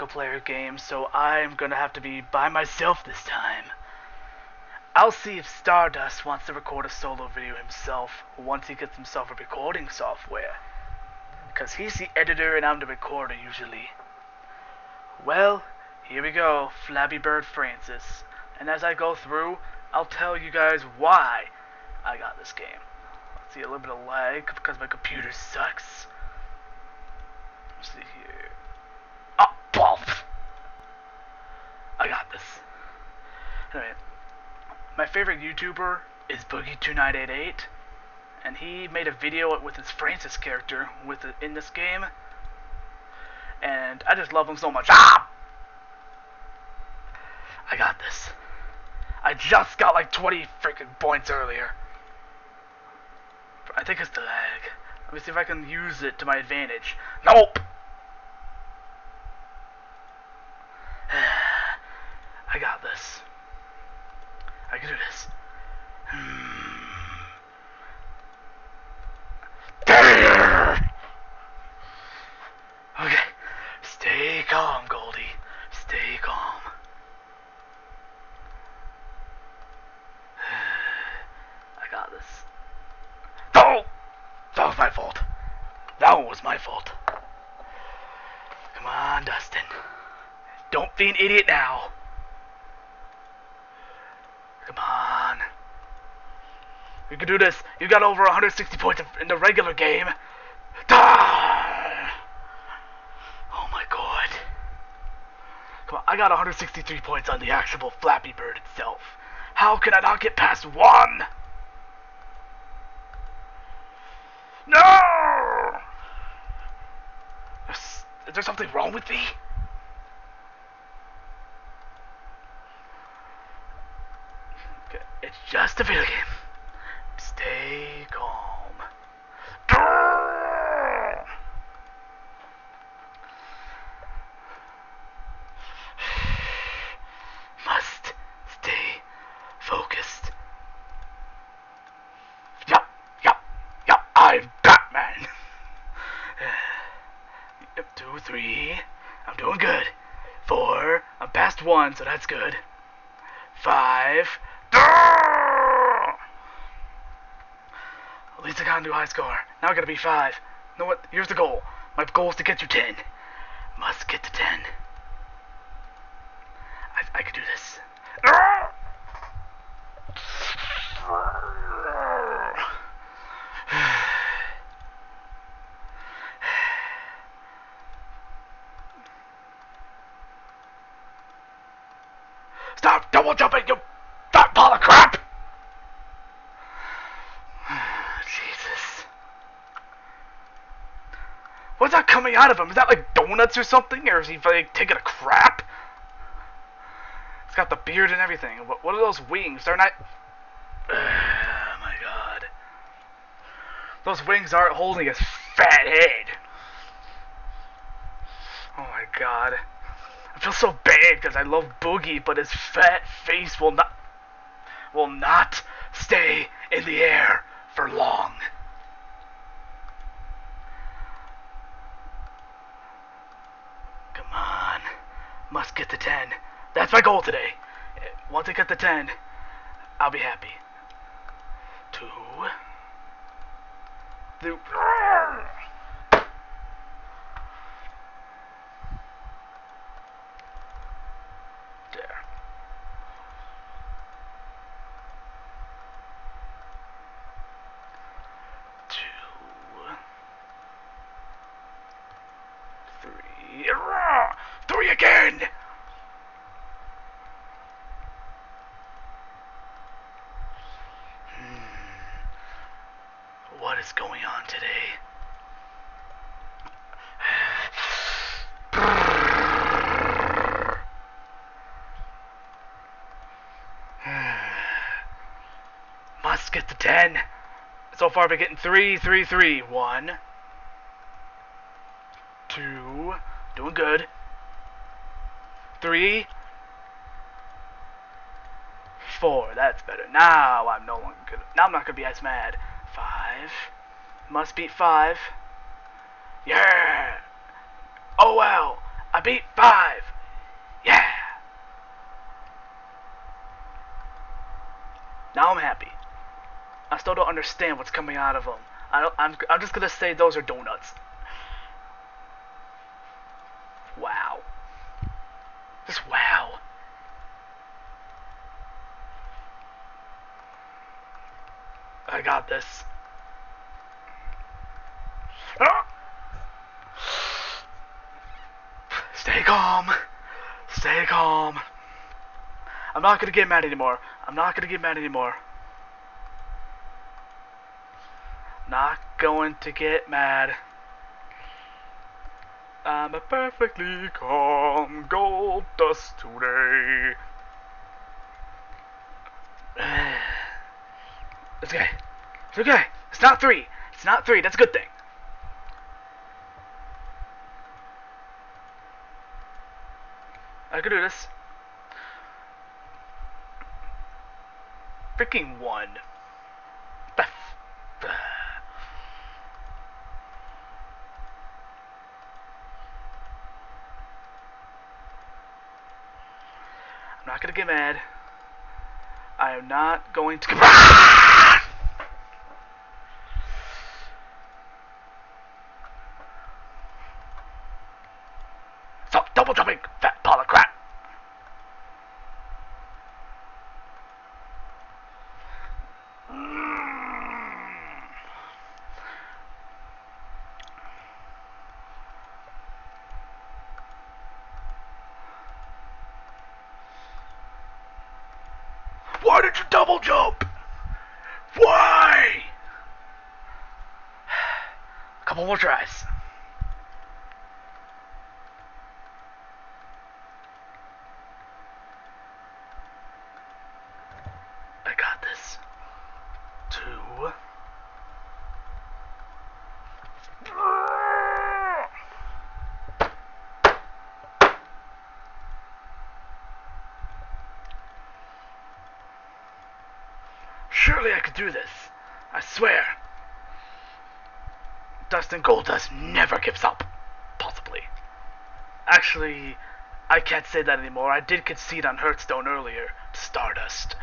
player game, so I'm gonna have to be by myself this time. I'll see if Stardust wants to record a solo video himself once he gets himself a recording software. Because he's the editor and I'm the recorder usually. Well, here we go, Flabby Bird Francis. And as I go through, I'll tell you guys why I got this game. Let's see, a little bit of lag because my computer sucks. Let's see here. Oh, bump! I got this. Anyway, my favorite YouTuber is Boogie2988, and he made a video with his Francis character in this game, and I just love him so much. Ah! I got this. I just got like 20 freaking points earlier. I think it's the lag. Let me see if I can use it to my advantage. Nope! I got this. I can do this. Okay. Stay calm, Goldie. Stay calm. I got this. No! That was my fault. That one was my fault. Come on, Dustin. Don't be an idiot now. Come on. You can do this. You got over 160 points in the regular game. Ah! Oh my god. Come on, I got 163 points on the actual Flappy Bird itself. How can I not get past one? No! Is there something wrong with me? Okay, it's just a video game. Stay calm. Must stay focused. Yup, I'm Batman. Yep, 2, 3. I'm doing good. 4. I'm past 1, so that's good. 5. At least I got a new high score. Now I gotta be 5. You know what? Here's the goal. My goal is to get to 10. Must get to 10. I can do this. Stop double jumping, you fat pile of crap! Jesus. What's that coming out of him? Is that like donuts or something? Or is he like taking a crap? He's got the beard and everything. What are those wings? They're not... Oh my god. Those wings aren't holding his fat head. Oh my god. I feel so bad because I love Boogie, but his fat face will not stay in the air for long. Come on. Must get to 10. That's my goal today. Once I get to 10, I'll be happy. 2. 3. There. 2. 3. 3 again! What is going on today? Must get to 10. So far, we're getting 3, 3, 3. 1, 2, doing good. 3, 4. That's better. Now I'm no longer good. Now I'm not gonna be as mad. 5. Must beat 5. Yeah. Oh wow. I beat 5. Yeah. Now I'm happy. I still don't understand what's coming out of them. I'm just gonna say those are donuts. Wow. Just wow. I got this. Ah! Stay calm. Stay calm. I'm not gonna get mad anymore. I'm not gonna get mad anymore. Not going to get mad. I'm a perfectly calm Goldust today. It's okay. It's okay. It's not 3. It's not 3. That's a good thing. I can do this. Freaking 1. I'm not gonna get mad. I am not going to. Stop double jumping, fat pile of crap. Why did you double jump? Why? Couple more tries. I got this. 2. Surely I could do this. I swear. Dustin Goldust never gives up. Possibly. Actually, I can't say that anymore. I did concede on Hearthstone earlier to Stardust.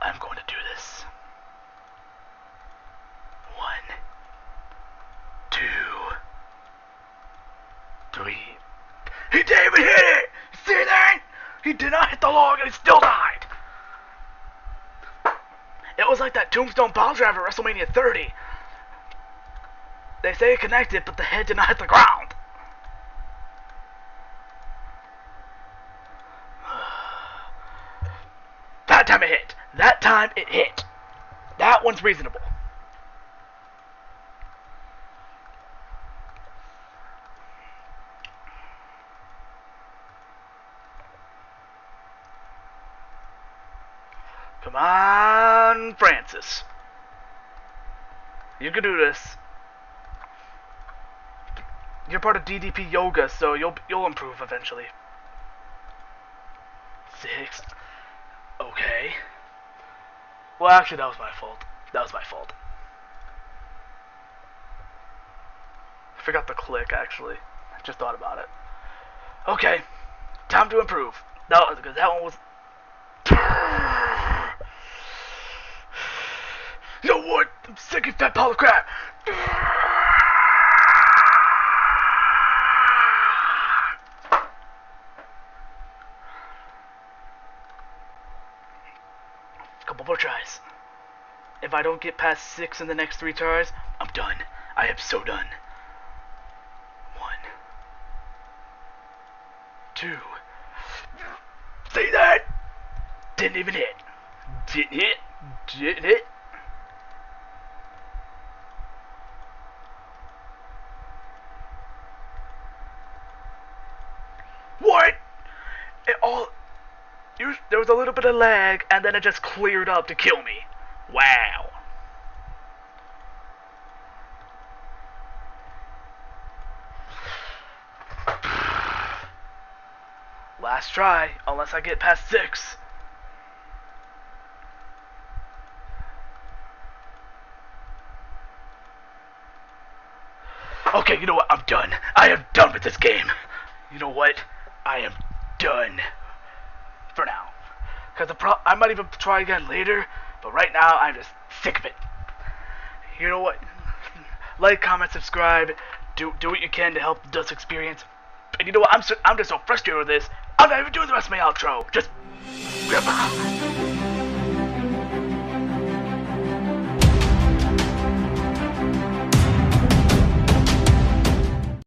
I'm going to do this. 1, 2, 3. He didn't even hit it! See that? He did not hit the log and he still died! It was like that Tombstone Bomb Driver at WrestleMania 30. They say it connected, but the head did not hit the ground. That time it hit. That time it hit. That one's reasonable. Come on, Francis. You can do this. You're part of DDP Yoga, so you'll improve eventually. 6. Okay. Well, actually, that was my fault. That was my fault. I forgot the click, actually. I just thought about it. Okay. Time to improve. That one was... You know what? I'm sick of fat pile of crap. Couple more tries. If I don't get past 6 in the next 3 tries, I'm done. I am so done. 1, 2. See that? Didn't even hit. Didn't hit. Didn't hit. What? It all... there was a little bit of lag, and then it just cleared up to kill me. Wow. Last try, unless I get past 6. Okay, you know what? I'm done. I am done with this game. You know what? I am done. For now. Because I might even try again later, but right now I'm just sick of it. You know what? Like, comment, subscribe. Do what you can to help the Dust experience. And you know what? I'm just so frustrated with this. I'm not even doing the rest of my outro. Just...